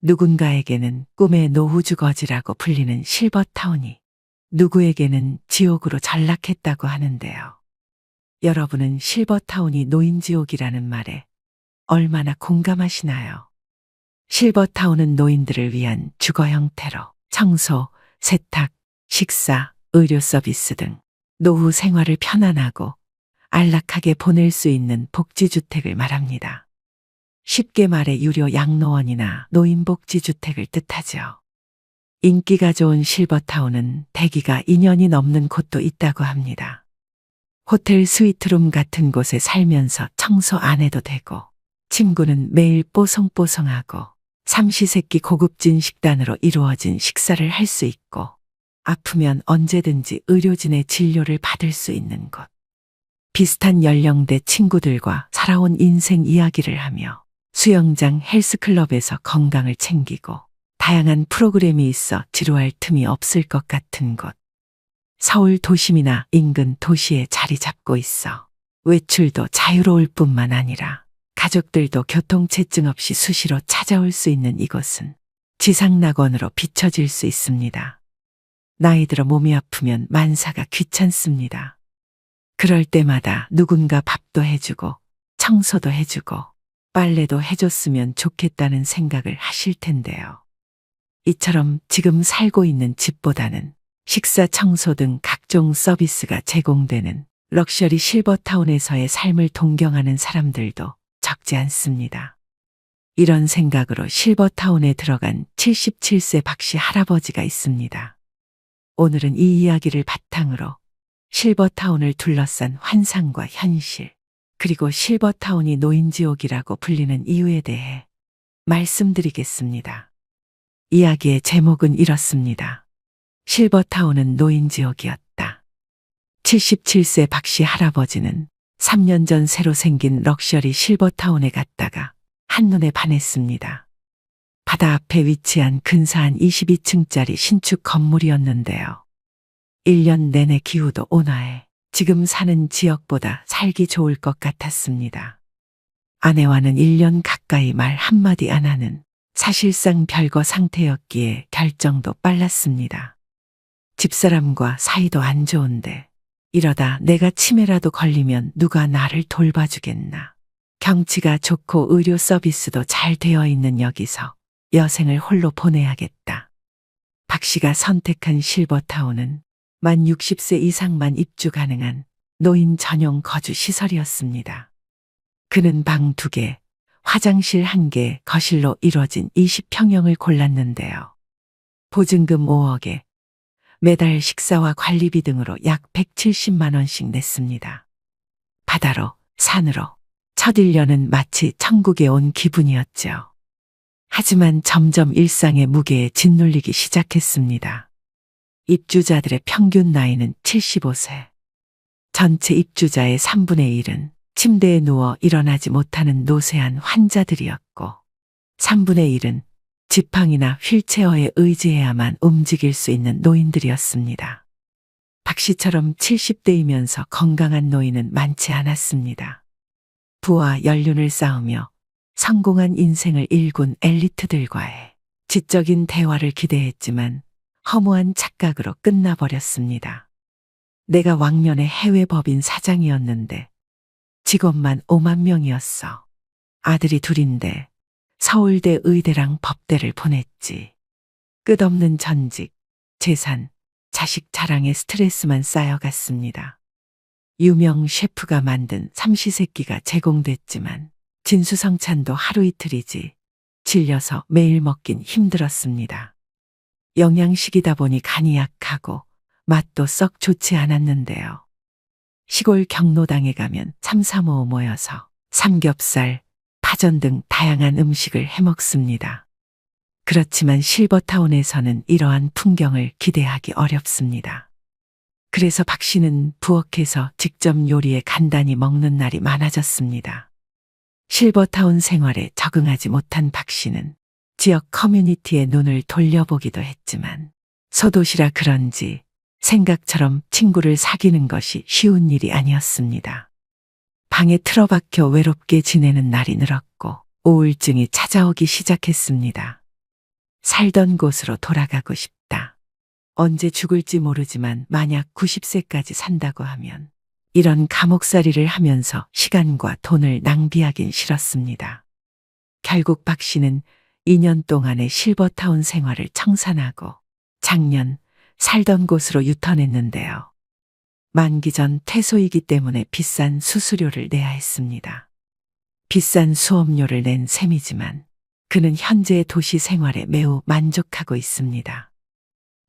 누군가에게는 꿈의 노후주거지라고 불리는 실버타운이 누구에게는 지옥으로 전락했다고 하는데요. 여러분은 실버타운이 노인지옥이라는 말에 얼마나 공감하시나요? 실버타운은 노인들을 위한 주거 형태로 청소, 세탁, 식사, 의료 서비스 등 노후 생활을 편안하고 안락하게 보낼 수 있는 복지주택을 말합니다. 쉽게 말해 유료 양로원이나 노인복지주택을 뜻하죠. 인기가 좋은 실버타운은 대기가 2년이 넘는 곳도 있다고 합니다. 호텔 스위트룸 같은 곳에 살면서 청소 안 해도 되고, 침구는 매일 뽀송뽀송하고, 삼시세끼 고급진 식단으로 이루어진 식사를 할 수 있고, 아프면 언제든지 의료진의 진료를 받을 수 있는 곳. 비슷한 연령대 친구들과 살아온 인생 이야기를 하며 수영장 헬스클럽에서 건강을 챙기고 다양한 프로그램이 있어 지루할 틈이 없을 것 같은 곳. 서울 도심이나 인근 도시에 자리 잡고 있어 외출도 자유로울 뿐만 아니라 가족들도 교통체증 없이 수시로 찾아올 수 있는 이곳은 지상낙원으로 비춰질 수 있습니다. 나이 들어 몸이 아프면 만사가 귀찮습니다. 그럴 때마다 누군가 밥도 해주고 청소도 해주고 빨래도 해줬으면 좋겠다는 생각을 하실 텐데요. 이처럼 지금 살고 있는 집보다는 식사, 청소 등 각종 서비스가 제공되는 럭셔리 실버타운에서의 삶을 동경하는 사람들도 적지 않습니다. 이런 생각으로 실버타운에 들어간 77세 박씨 할아버지가 있습니다. 오늘은 이 이야기를 바탕으로 실버타운을 둘러싼 환상과 현실, 그리고 실버타운이 노인지옥이라고 불리는 이유에 대해 말씀드리겠습니다. 이야기의 제목은 이렇습니다. 실버타운은 노인지옥이었다. 77세 박씨 할아버지는 3년 전 새로 생긴 럭셔리 실버타운에 갔다가 한눈에 반했습니다. 바다 앞에 위치한 근사한 22층짜리 신축 건물이었는데요. 1년 내내 기후도 온화해 지금 사는 지역보다 살기 좋을 것 같았습니다. 아내와는 1년 가까이 말 한마디 안 하는 사실상 별거 상태였기에 결정도 빨랐습니다. 집사람과 사이도 안 좋은데 이러다 내가 치매라도 걸리면 누가 나를 돌봐주겠나. 경치가 좋고 의료 서비스도 잘 되어 있는 여기서 여생을 홀로 보내야겠다. 박 씨가 선택한 실버타운은 만 60세 이상만 입주 가능한 노인 전용 거주 시설이었습니다. 그는 방 2개, 화장실 1개, 거실로 이뤄진 20평형을 골랐는데요. 보증금 5억에 매달 식사와 관리비 등으로 약 170만 원씩 냈습니다. 바다로, 산으로 첫 1년은 마치 천국에 온 기분이었죠. 하지만 점점 일상의 무게에 짓눌리기 시작했습니다. 입주자들의 평균 나이는 75세. 전체 입주자의 3분의 1은 침대에 누워 일어나지 못하는 노쇠한 환자들이었고 3분의 1은 지팡이나 휠체어에 의지해야만 움직일 수 있는 노인들이었습니다. 박 씨처럼 70대이면서 건강한 노인은 많지 않았습니다. 부와 연륜을 쌓으며 성공한 인생을 일군 엘리트들과의 지적인 대화를 기대했지만 허무한 착각으로 끝나버렸습니다. 내가 왕년의 해외 법인 사장이었는데 직원만 5만 명이었어. 아들이 2인데 서울대 의대랑 법대를 보냈지. 끝없는 전직, 재산, 자식 자랑에 스트레스만 쌓여갔습니다. 유명 셰프가 만든 삼시세끼가 제공됐지만 진수성찬도 하루 이틀이지 질려서 매일 먹긴 힘들었습니다. 영양식이다 보니 간이 약하고 맛도 썩 좋지 않았는데요. 시골 경로당에 가면 삼삼오오 모여서 삼겹살, 파전 등 다양한 음식을 해먹습니다. 그렇지만 실버타운에서는 이러한 풍경을 기대하기 어렵습니다. 그래서 박 씨는 부엌에서 직접 요리해 간단히 먹는 날이 많아졌습니다. 실버타운 생활에 적응하지 못한 박 씨는 지역 커뮤니티에 눈을 돌려보기도 했지만 소도시라 그런지 생각처럼 친구를 사귀는 것이 쉬운 일이 아니었습니다. 방에 틀어박혀 외롭게 지내는 날이 늘었고 우울증이 찾아오기 시작했습니다. 살던 곳으로 돌아가고 싶다. 언제 죽을지 모르지만 만약 90세까지 산다고 하면 이런 감옥살이를 하면서 시간과 돈을 낭비하긴 싫었습니다. 결국 박 씨는 2년 동안의 실버타운 생활을 청산하고 작년 살던 곳으로 유턴했는데요. 만기 전 퇴소이기 때문에 비싼 수수료를 내야 했습니다. 비싼 수업료를 낸 셈이지만 그는 현재의 도시 생활에 매우 만족하고 있습니다.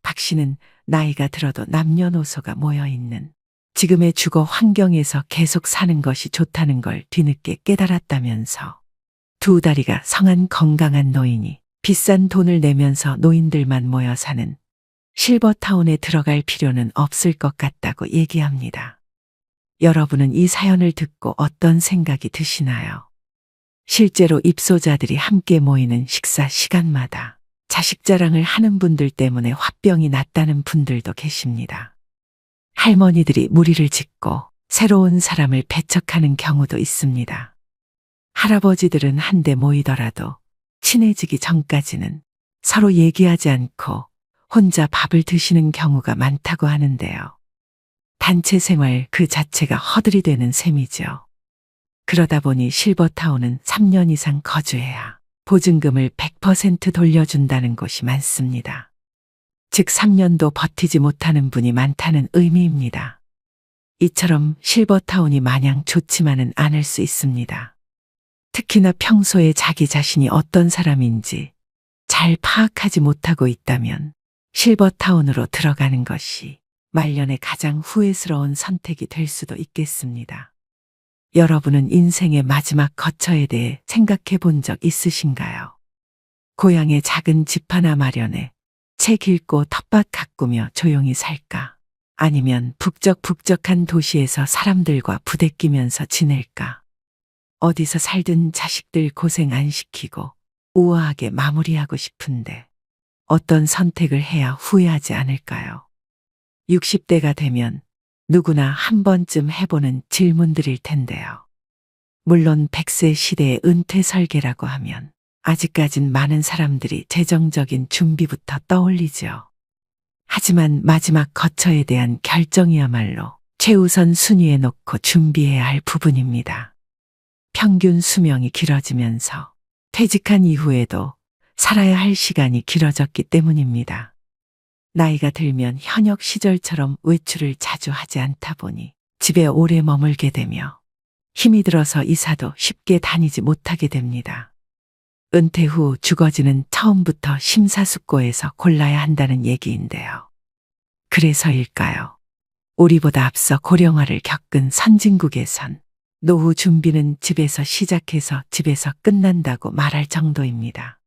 박 씨는 나이가 들어도 남녀노소가 모여있는 지금의 주거 환경에서 계속 사는 것이 좋다는 걸 뒤늦게 깨달았다면서 두 다리가 성한 건강한 노인이 비싼 돈을 내면서 노인들만 모여 사는 실버타운에 들어갈 필요는 없을 것 같다고 얘기합니다. 여러분은 이 사연을 듣고 어떤 생각이 드시나요? 실제로 입소자들이 함께 모이는 식사 시간마다 자식 자랑을 하는 분들 때문에 화병이 났다는 분들도 계십니다. 할머니들이 무리를 짓고 새로운 사람을 배척하는 경우도 있습니다. 할아버지들은 한데 모이더라도 친해지기 전까지는 서로 얘기하지 않고 혼자 밥을 드시는 경우가 많다고 하는데요. 단체 생활 그 자체가 허들이 되는 셈이죠. 그러다 보니 실버타운은 3년 이상 거주해야 보증금을 100% 돌려준다는 곳이 많습니다. 즉 3년도 버티지 못하는 분이 많다는 의미입니다. 이처럼 실버타운이 마냥 좋지만은 않을 수 있습니다. 특히나 평소에 자기 자신이 어떤 사람인지 잘 파악하지 못하고 있다면 실버타운으로 들어가는 것이 말년에 가장 후회스러운 선택이 될 수도 있겠습니다. 여러분은 인생의 마지막 거처에 대해 생각해 본 적 있으신가요? 고향에 작은 집 하나 마련해 책 읽고 텃밭 가꾸며 조용히 살까? 아니면 북적북적한 도시에서 사람들과 부대끼면서 지낼까? 어디서 살든 자식들 고생 안 시키고 우아하게 마무리하고 싶은데 어떤 선택을 해야 후회하지 않을까요? 60대가 되면 누구나 한 번쯤 해보는 질문들일 텐데요. 물론 100세 시대의 은퇴 설계라고 하면 아직까진 많은 사람들이 재정적인 준비부터 떠올리죠. 하지만 마지막 거처에 대한 결정이야말로 최우선 순위에 놓고 준비해야 할 부분입니다. 평균 수명이 길어지면서 퇴직한 이후에도 살아야 할 시간이 길어졌기 때문입니다. 나이가 들면 현역 시절처럼 외출을 자주 하지 않다 보니 집에 오래 머물게 되며 힘이 들어서 이사도 쉽게 다니지 못하게 됩니다. 은퇴 후 주거지는 처음부터 심사숙고해서 골라야 한다는 얘기인데요. 그래서일까요? 우리보다 앞서 고령화를 겪은 선진국에선 노후 준비는 집에서 시작해서 집에서 끝난다고 말할 정도입니다.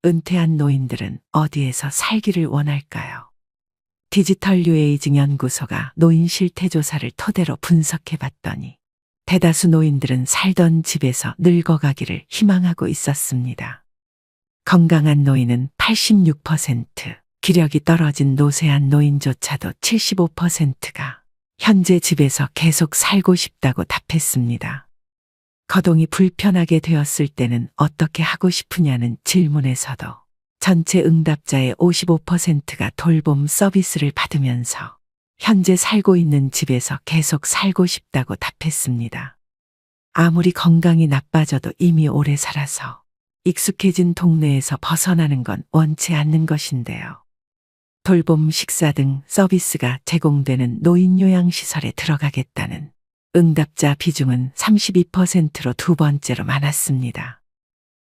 은퇴한 노인들은 어디에서 살기를 원할까요? 디지털 뉴에이징 연구소가 노인 실태 조사를 토대로 분석해 봤더니 대다수 노인들은 살던 집에서 늙어가기를 희망하고 있었습니다. 건강한 노인은 86%, 기력이 떨어진 노쇠한 노인조차도 75%가 현재 집에서 계속 살고 싶다고 답했습니다. 거동이 불편하게 되었을 때는 어떻게 하고 싶으냐는 질문에서도 전체 응답자의 55%가 돌봄 서비스를 받으면서 현재 살고 있는 집에서 계속 살고 싶다고 답했습니다. 아무리 건강이 나빠져도 이미 오래 살아서 익숙해진 동네에서 벗어나는 건 원치 않는 것인데요. 돌봄, 식사 등 서비스가 제공되는 노인요양시설에 들어가겠다는 응답자 비중은 32%로 두 번째로 많았습니다.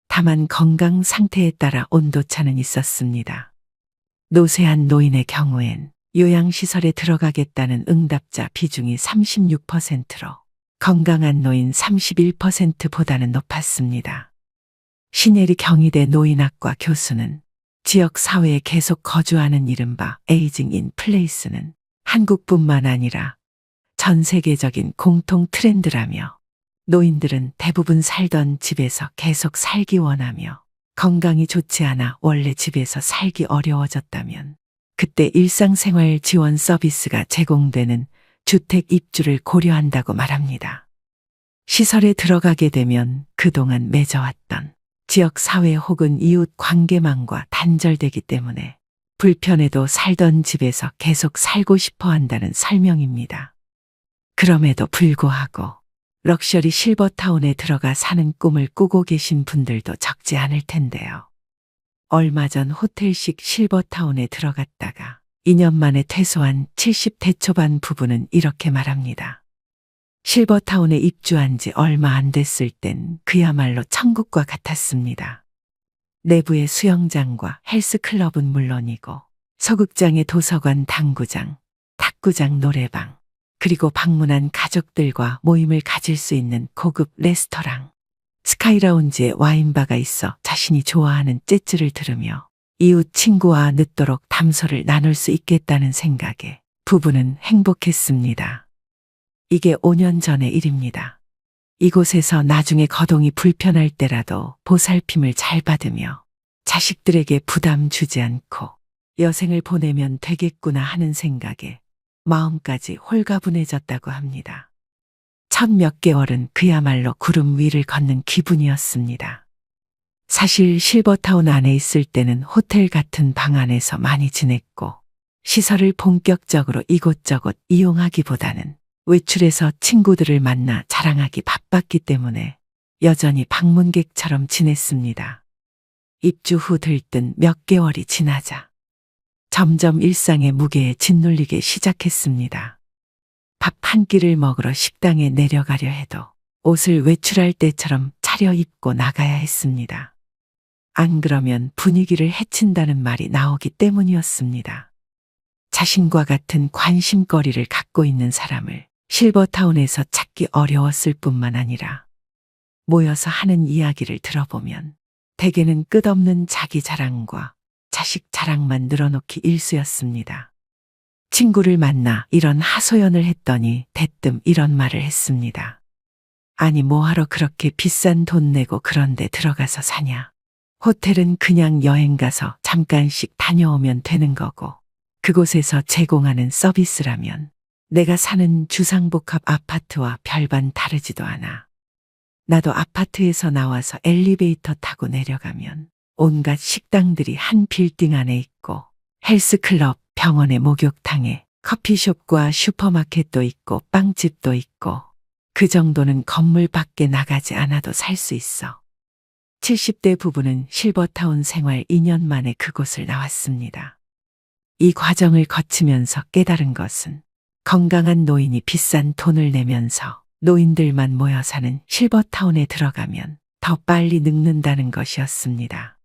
다만 건강 상태에 따라 온도차는 있었습니다. 노쇠한 노인의 경우엔 요양시설에 들어가겠다는 응답자 비중이 36%로 건강한 노인 31%보다는 높았습니다. 신예리 경희대 노인학과 교수는 지역 사회에 계속 거주하는 이른바 에이징 인 플레이스는 한국뿐만 아니라 전 세계적인 공통 트렌드라며 노인들은 대부분 살던 집에서 계속 살기 원하며 건강이 좋지 않아 원래 집에서 살기 어려워졌다면 그때 일상생활 지원 서비스가 제공되는 주택 입주를 고려한다고 말합니다. 시설에 들어가게 되면 그동안 맺어왔던 지역 사회 혹은 이웃 관계망과 단절되기 때문에 불편해도 살던 집에서 계속 살고 싶어 한다는 설명입니다. 그럼에도 불구하고 럭셔리 실버타운에 들어가 사는 꿈을 꾸고 계신 분들도 적지 않을 텐데요. 얼마 전 호텔식 실버타운에 들어갔다가 2년 만에 퇴소한 70대 초반 부부는 이렇게 말합니다. 실버타운에 입주한 지 얼마 안 됐을 땐 그야말로 천국과 같았습니다. 내부의 수영장과 헬스클럽은 물론이고 소극장의 도서관, 당구장, 탁구장, 노래방, 그리고 방문한 가족들과 모임을 가질 수 있는 고급 레스토랑, 스카이라운지에 와인바가 있어 자신이 좋아하는 재즈를 들으며 이웃 친구와 늦도록 담소를 나눌 수 있겠다는 생각에 부부는 행복했습니다. 이게 5년 전의 일입니다. 이곳에서 나중에 거동이 불편할 때라도 보살핌을 잘 받으며 자식들에게 부담 주지 않고 여생을 보내면 되겠구나 하는 생각에 마음까지 홀가분해졌다고 합니다. 첫 몇 개월은 그야말로 구름 위를 걷는 기분이었습니다. 사실 실버타운 안에 있을 때는 호텔 같은 방 안에서 많이 지냈고 시설을 본격적으로 이곳저곳 이용하기보다는 외출해서 친구들을 만나 자랑하기 바빴기 때문에 여전히 방문객처럼 지냈습니다. 입주 후 들뜬 몇 개월이 지나자 점점 일상의 무게에 짓눌리게 시작했습니다. 밥 한 끼를 먹으러 식당에 내려가려 해도 옷을 외출할 때처럼 차려입고 나가야 했습니다. 안 그러면 분위기를 해친다는 말이 나오기 때문이었습니다. 자신과 같은 관심거리를 갖고 있는 사람을 실버타운에서 찾기 어려웠을 뿐만 아니라 모여서 하는 이야기를 들어보면 대개는 끝없는 자기 자랑과 자식 자랑만 늘어놓기 일쑤였습니다. 친구를 만나 이런 하소연을 했더니 대뜸 이런 말을 했습니다. 아니 뭐하러 그렇게 비싼 돈 내고 그런 데 들어가서 사냐. 호텔은 그냥 여행 가서 잠깐씩 다녀오면 되는 거고 그곳에서 제공하는 서비스라면 내가 사는 주상복합 아파트와 별반 다르지도 않아. 나도 아파트에서 나와서 엘리베이터 타고 내려가면 온갖 식당들이 한 빌딩 안에 있고 헬스클럽, 병원의 목욕탕에 커피숍과 슈퍼마켓도 있고 빵집도 있고 그 정도는 건물 밖에 나가지 않아도 살 수 있어. 70대 부부는 실버타운 생활 2년 만에 그곳을 나왔습니다. 이 과정을 거치면서 깨달은 것은 건강한 노인이 비싼 돈을 내면서 노인들만 모여 사는 실버타운에 들어가면 더 빨리 늙는다는 것이었습니다.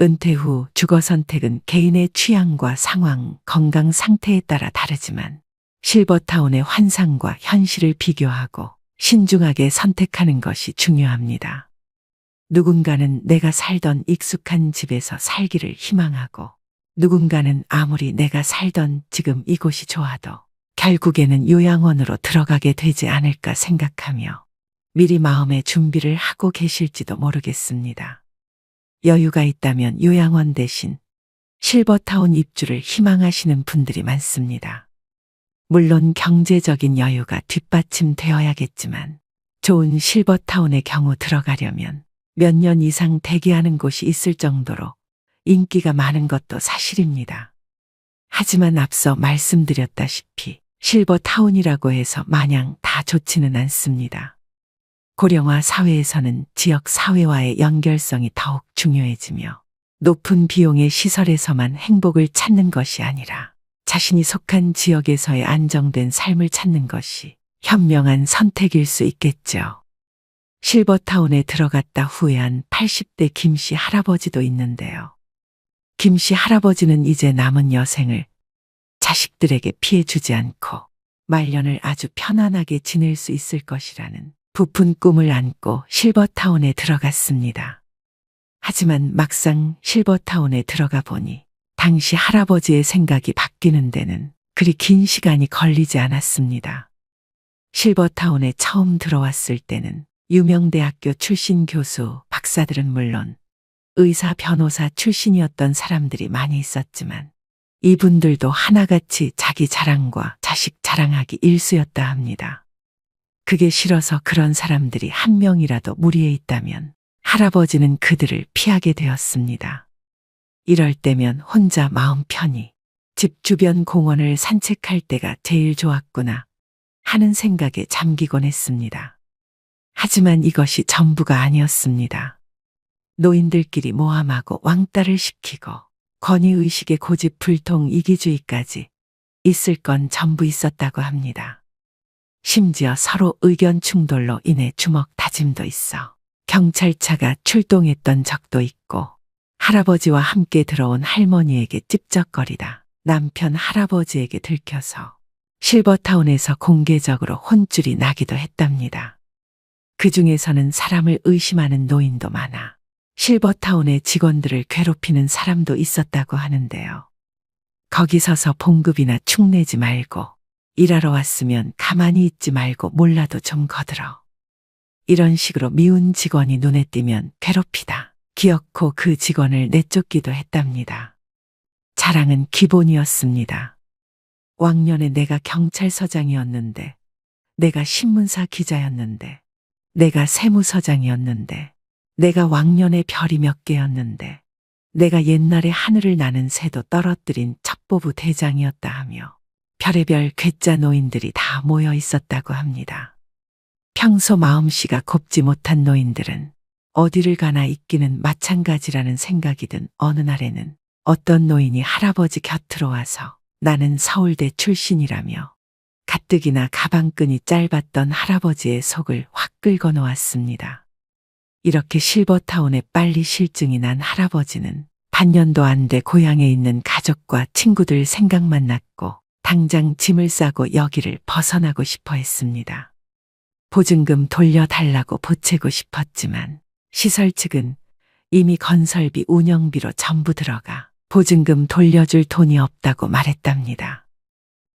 은퇴 후 주거 선택은 개인의 취향과 상황, 건강 상태에 따라 다르지만 실버타운의 환상과 현실을 비교하고 신중하게 선택하는 것이 중요합니다. 누군가는 내가 살던 익숙한 집에서 살기를 희망하고 누군가는 아무리 내가 살던 지금 이곳이 좋아도 결국에는 요양원으로 들어가게 되지 않을까 생각하며 미리 마음의 준비를 하고 계실지도 모르겠습니다. 여유가 있다면 요양원 대신 실버타운 입주를 희망하시는 분들이 많습니다. 물론 경제적인 여유가 뒷받침되어야겠지만 좋은 실버타운의 경우 들어가려면 몇 년 이상 대기하는 곳이 있을 정도로 인기가 많은 것도 사실입니다. 하지만 앞서 말씀드렸다시피 실버타운이라고 해서 마냥 다 좋지는 않습니다. 고령화 사회에서는 지역 사회와의 연결성이 더욱 중요해지며 높은 비용의 시설에서만 행복을 찾는 것이 아니라 자신이 속한 지역에서의 안정된 삶을 찾는 것이 현명한 선택일 수 있겠죠. 실버타운에 들어갔다 후회한 80대 김씨 할아버지도 있는데요. 김씨 할아버지는 이제 남은 여생을 자식들에게 피해 주지 않고 말년을 아주 편안하게 지낼 수 있을 것이라는 부푼 꿈을 안고 실버타운에 들어갔습니다. 하지만 막상 실버타운에 들어가 보니 당시 할아버지의 생각이 바뀌는 데는 그리 긴 시간이 걸리지 않았습니다. 실버타운에 처음 들어왔을 때는 유명대학교 출신 교수, 박사들은 물론 의사, 변호사 출신이었던 사람들이 많이 있었지만 이분들도 하나같이 자기 자랑과 자식 자랑하기 일쑤였다 합니다. 그게 싫어서 그런 사람들이 한 명이라도 무리에 있다면 할아버지는 그들을 피하게 되었습니다. 이럴 때면 혼자 마음 편히 집 주변 공원을 산책할 때가 제일 좋았구나 하는 생각에 잠기곤 했습니다. 하지만 이것이 전부가 아니었습니다. 노인들끼리 모함하고 왕따를 시키고 권위의식의 고집 불통 이기주의까지 있을 건 전부 있었다고 합니다. 심지어 서로 의견 충돌로 인해 주먹 다짐도 있어 경찰차가 출동했던 적도 있고 할아버지와 함께 들어온 할머니에게 찝쩍거리다 남편 할아버지에게 들켜서 실버타운에서 공개적으로 혼쭐이 나기도 했답니다. 그 중에서는 사람을 의심하는 노인도 많아 실버타운의 직원들을 괴롭히는 사람도 있었다고 하는데요. 거기 서서 봉급이나 축내지 말고 일하러 왔으면 가만히 있지 말고 몰라도 좀 거들어. 이런 식으로 미운 직원이 눈에 띄면 괴롭히다. 기어코 그 직원을 내쫓기도 했답니다. 자랑은 기본이었습니다. 왕년에 내가 경찰서장이었는데, 내가 신문사 기자였는데, 내가 세무서장이었는데, 내가 왕년에 별이 몇 개였는데, 내가 옛날에 하늘을 나는 새도 떨어뜨린 첩보부 대장이었다 하며 별의별 괴짜 노인들이 다 모여 있었다고 합니다. 평소 마음씨가 곱지 못한 노인들은 어디를 가나 있기는 마찬가지라는 생각이 든 어느 날에는 어떤 노인이 할아버지 곁으로 와서 나는 서울대 출신이라며 가뜩이나 가방끈이 짧았던 할아버지의 속을 확 긁어 놓았습니다. 이렇게 실버타운에 빨리 실증이 난 할아버지는 반년도 안 돼 고향에 있는 가족과 친구들 생각만 났고 당장 짐을 싸고 여기를 벗어나고 싶어 했습니다. 보증금 돌려달라고 보채고 싶었지만 시설 측은 이미 건설비 운영비로 전부 들어가 보증금 돌려줄 돈이 없다고 말했답니다.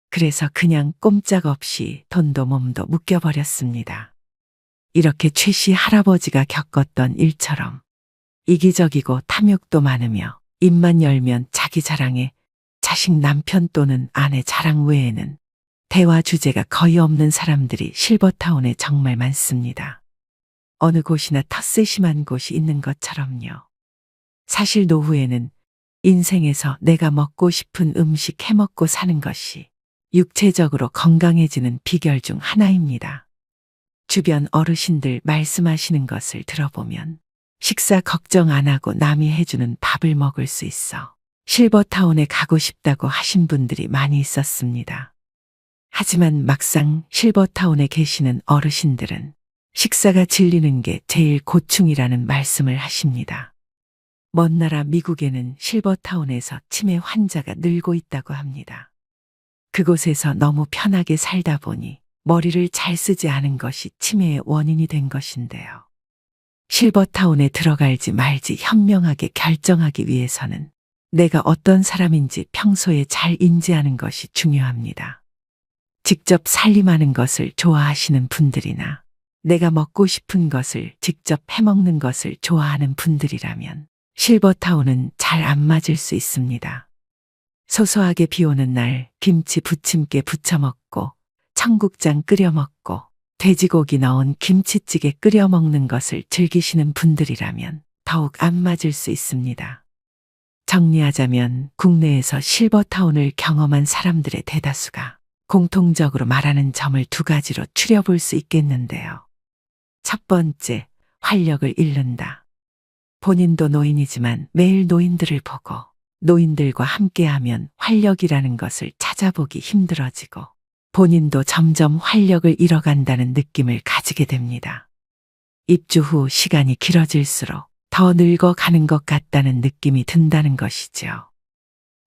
그래서 그냥 꼼짝없이 돈도 몸도 묶여버렸습니다. 이렇게 최 씨 할아버지가 겪었던 일처럼 이기적이고 탐욕도 많으며 입만 열면 자기 자랑에 자식 남편 또는 아내 자랑 외에는 대화 주제가 거의 없는 사람들이 실버타운에 정말 많습니다. 어느 곳이나 텃세 심한 곳이 있는 것처럼요. 사실 노후에는 인생에서 내가 먹고 싶은 음식 해먹고 사는 것이 육체적으로 건강해지는 비결 중 하나입니다. 주변 어르신들 말씀하시는 것을 들어보면 식사 걱정 안 하고 남이 해주는 밥을 먹을 수 있어 실버타운에 가고 싶다고 하신 분들이 많이 있었습니다. 하지만 막상 실버타운에 계시는 어르신들은 식사가 질리는 게 제일 고충이라는 말씀을 하십니다. 먼 나라 미국에는 실버타운에서 치매 환자가 늘고 있다고 합니다. 그곳에서 너무 편하게 살다 보니 머리를 잘 쓰지 않은 것이 치매의 원인이 된 것인데요. 실버타운에 들어갈지 말지 현명하게 결정하기 위해서는 내가 어떤 사람인지 평소에 잘 인지하는 것이 중요합니다. 직접 살림하는 것을 좋아하시는 분들이나 내가 먹고 싶은 것을 직접 해먹는 것을 좋아하는 분들이라면 실버타운은 잘 안 맞을 수 있습니다. 소소하게 비 오는 날 김치 부침개 부쳐 먹고 청국장 끓여 먹고 돼지고기 넣은 김치찌개 끓여 먹는 것을 즐기시는 분들이라면 더욱 안 맞을 수 있습니다. 정리하자면 국내에서 실버타운을 경험한 사람들의 대다수가 공통적으로 말하는 점을 두 가지로 추려볼 수 있겠는데요. 첫 번째, 활력을 잃는다. 본인도 노인이지만 매일 노인들을 보고 노인들과 함께하면 활력이라는 것을 찾아보기 힘들어지고 본인도 점점 활력을 잃어간다는 느낌을 가지게 됩니다. 입주 후 시간이 길어질수록 더 늙어가는 것 같다는 느낌이 든다는 것이죠.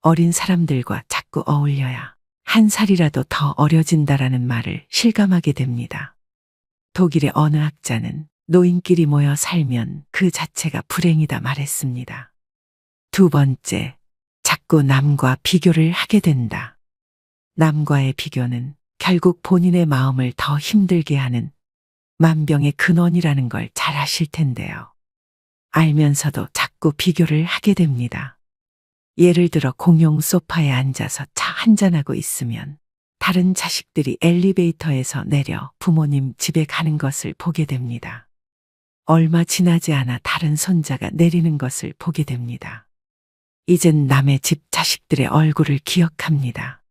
어린 사람들과 자꾸 어울려야 한 살이라도 더 어려진다라는 말을 실감하게 됩니다. 독일의 어느 학자는 노인끼리 모여 살면 그 자체가 불행이다 말했습니다. 두 번째, 자꾸 남과 비교를 하게 된다. 남과의 비교는 결국 본인의 마음을 더 힘들게 하는 만병의 근원이라는 걸 잘 아실 텐데요. 알면서도 자꾸 비교를 하게 됩니다. 예를 들어 공용 소파에 앉아서 차 한잔하고 있으면 다른 자식들이 엘리베이터에서 내려 부모님 집에 가는 것을 보게 됩니다. 얼마 지나지 않아 다른 손자가 내리는 것을 보게 됩니다. 이젠 남의 집 자식들의 얼굴을 기억합니다.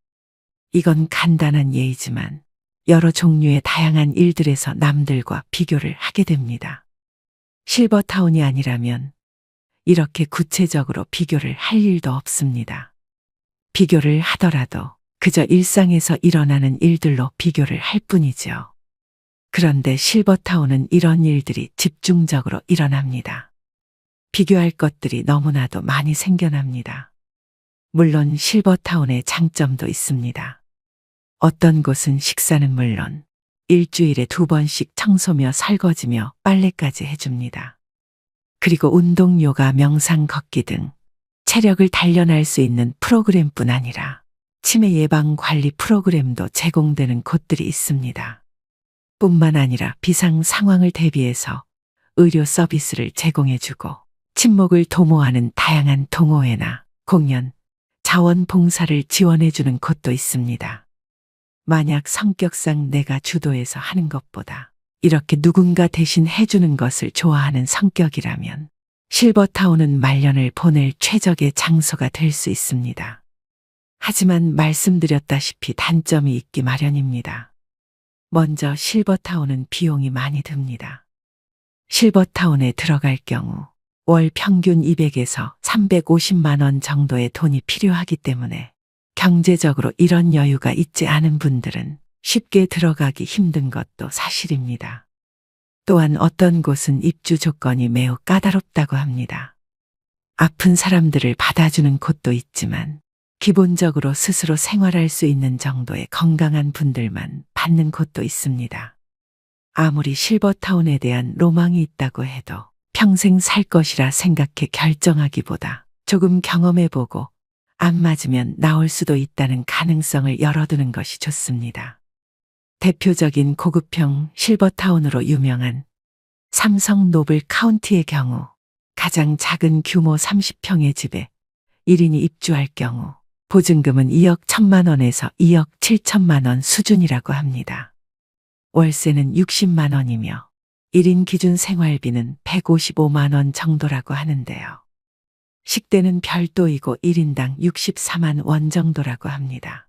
이건 간단한 예이지만 여러 종류의 다양한 일들에서 남들과 비교를 하게 됩니다. 실버타운이 아니라면 이렇게 구체적으로 비교를 할 일도 없습니다. 비교를 하더라도 그저 일상에서 일어나는 일들로 비교를 할 뿐이죠. 그런데 실버타운은 이런 일들이 집중적으로 일어납니다. 비교할 것들이 너무나도 많이 생겨납니다. 물론 실버타운의 장점도 있습니다. 어떤 곳은 식사는 물론 일주일에 2번씩 청소며 설거지며 빨래까지 해줍니다. 그리고 운동, 요가, 명상, 걷기 등 체력을 단련할 수 있는 프로그램뿐 아니라 치매 예방 관리 프로그램도 제공되는 곳들이 있습니다. 뿐만 아니라 비상 상황을 대비해서 의료 서비스를 제공해주고 친목을 도모하는 다양한 동호회나 공연, 자원봉사를 지원해주는 곳도 있습니다. 만약 성격상 내가 주도해서 하는 것보다 이렇게 누군가 대신 해주는 것을 좋아하는 성격이라면 실버타운은 말년을 보낼 최적의 장소가 될 수 있습니다. 하지만 말씀드렸다시피 단점이 있기 마련입니다. 먼저 실버타운은 비용이 많이 듭니다. 실버타운에 들어갈 경우 월 평균 200에서 350만 원 정도의 돈이 필요하기 때문에 경제적으로 이런 여유가 있지 않은 분들은 쉽게 들어가기 힘든 것도 사실입니다. 또한 어떤 곳은 입주 조건이 매우 까다롭다고 합니다. 아픈 사람들을 받아주는 곳도 있지만 기본적으로 스스로 생활할 수 있는 정도의 건강한 분들만 받는 곳도 있습니다. 아무리 실버타운에 대한 로망이 있다고 해도 평생 살 것이라 생각해 결정하기보다 조금 경험해보고 안 맞으면 나올 수도 있다는 가능성을 열어두는 것이 좋습니다. 대표적인 고급형 실버타운으로 유명한 삼성 노블 카운티의 경우 가장 작은 규모 30평의 집에 1인이 입주할 경우 보증금은 2억 1천만 원에서 2억 7천만 원 수준이라고 합니다. 월세는 60만 원이며 1인 기준 생활비는 155만 원 정도라고 하는데요. 식대는 별도이고 1인당 64만 원 정도라고 합니다.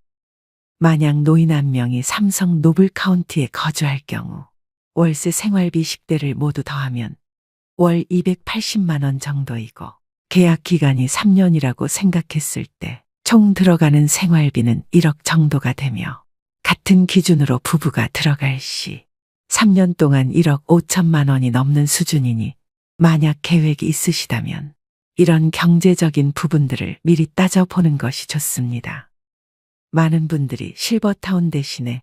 만약 노인 한 명이 삼성 노블 카운티에 거주할 경우 월세, 생활비, 식대를 모두 더하면 월 280만 원 정도이고 계약 기간이 3년이라고 생각했을 때 총 들어가는 생활비는 1억 정도가 되며 같은 기준으로 부부가 들어갈 시 3년 동안 1억 5천만 원이 넘는 수준이니 만약 계획이 있으시다면 이런 경제적인 부분들을 미리 따져보는 것이 좋습니다. 많은 분들이 실버타운 대신에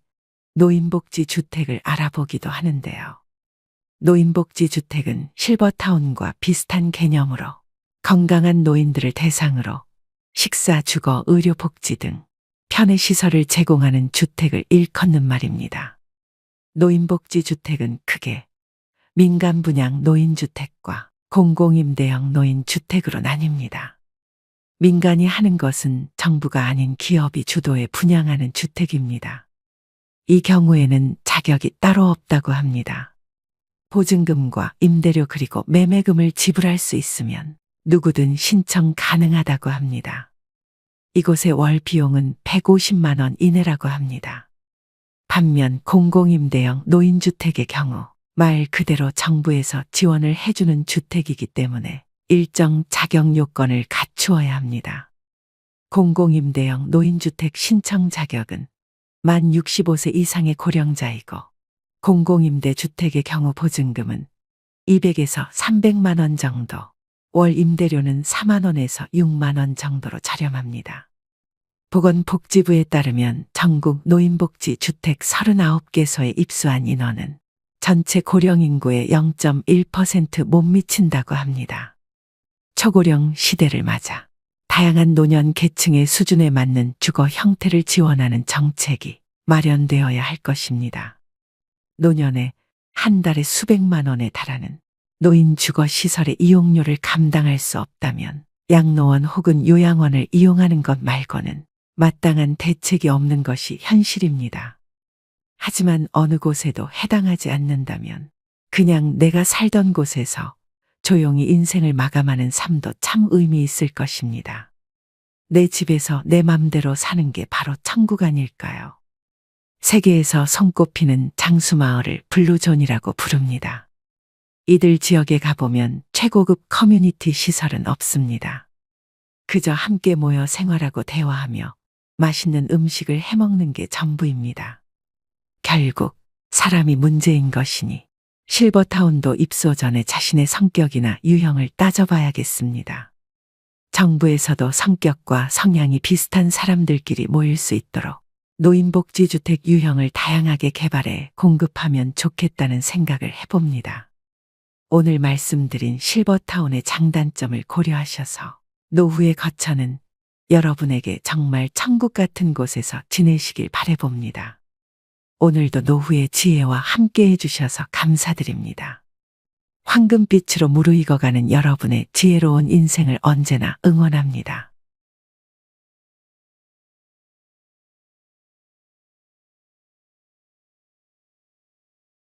노인복지 주택을 알아보기도 하는데요. 노인복지 주택은 실버타운과 비슷한 개념으로 건강한 노인들을 대상으로 식사, 주거, 의료, 복지 등 편의시설을 제공하는 주택을 일컫는 말입니다. 노인복지 주택은 크게 민간 분양 노인주택과 공공임대형 노인주택으로 나뉩니다. 민간이 하는 것은 정부가 아닌 기업이 주도해 분양하는 주택입니다. 이 경우에는 자격이 따로 없다고 합니다. 보증금과 임대료 그리고 매매금을 지불할 수 있으면 누구든 신청 가능하다고 합니다. 이곳의 월 비용은 150만 원 이내라고 합니다. 반면 공공임대형 노인주택의 경우 말 그대로 정부에서 지원을 해주는 주택이기 때문에 일정 자격 요건을 갖추어야 합니다. 공공임대형 노인주택 신청 자격은 만 65세 이상의 고령자이고 공공임대주택의 경우 보증금은 200에서 300만 원 정도, 월 임대료는 4만 원에서 6만 원 정도로 저렴합니다. 보건복지부에 따르면 전국 노인복지 주택 39개소에 입소한 인원은 전체 고령 인구의 0.1% 못 미친다고 합니다. 초고령 시대를 맞아 다양한 노년 계층의 수준에 맞는 주거 형태를 지원하는 정책이 마련되어야 할 것입니다. 노년에 한 달에 수백만 원에 달하는 노인 주거 시설의 이용료를 감당할 수 없다면 양로원 혹은 요양원을 이용하는 것 말고는 마땅한 대책이 없는 것이 현실입니다. 하지만 어느 곳에도 해당하지 않는다면 그냥 내가 살던 곳에서 조용히 인생을 마감하는 삶도 참 의미 있을 것입니다. 내 집에서 내 맘대로 사는 게 바로 천국 아닐까요? 세계에서 손꼽히는 장수마을을 블루존이라고 부릅니다. 이들 지역에 가보면 최고급 커뮤니티 시설은 없습니다. 그저 함께 모여 생활하고 대화하며 맛있는 음식을 해먹는 게 전부입니다. 결국 사람이 문제인 것이니 실버타운도 입소 전에 자신의 성격이나 유형을 따져봐야겠습니다. 정부에서도 성격과 성향이 비슷한 사람들끼리 모일 수 있도록 노인복지주택 유형을 다양하게 개발해 공급하면 좋겠다는 생각을 해봅니다. 오늘 말씀드린 실버타운의 장단점을 고려하셔서 노후의 거처는 여러분에게 정말 천국 같은 곳에서 지내시길 바라봅니다. 오늘도 노후의 지혜와 함께 해주셔서 감사드립니다. 황금빛으로 무르익어가는 여러분의 지혜로운 인생을 언제나 응원합니다.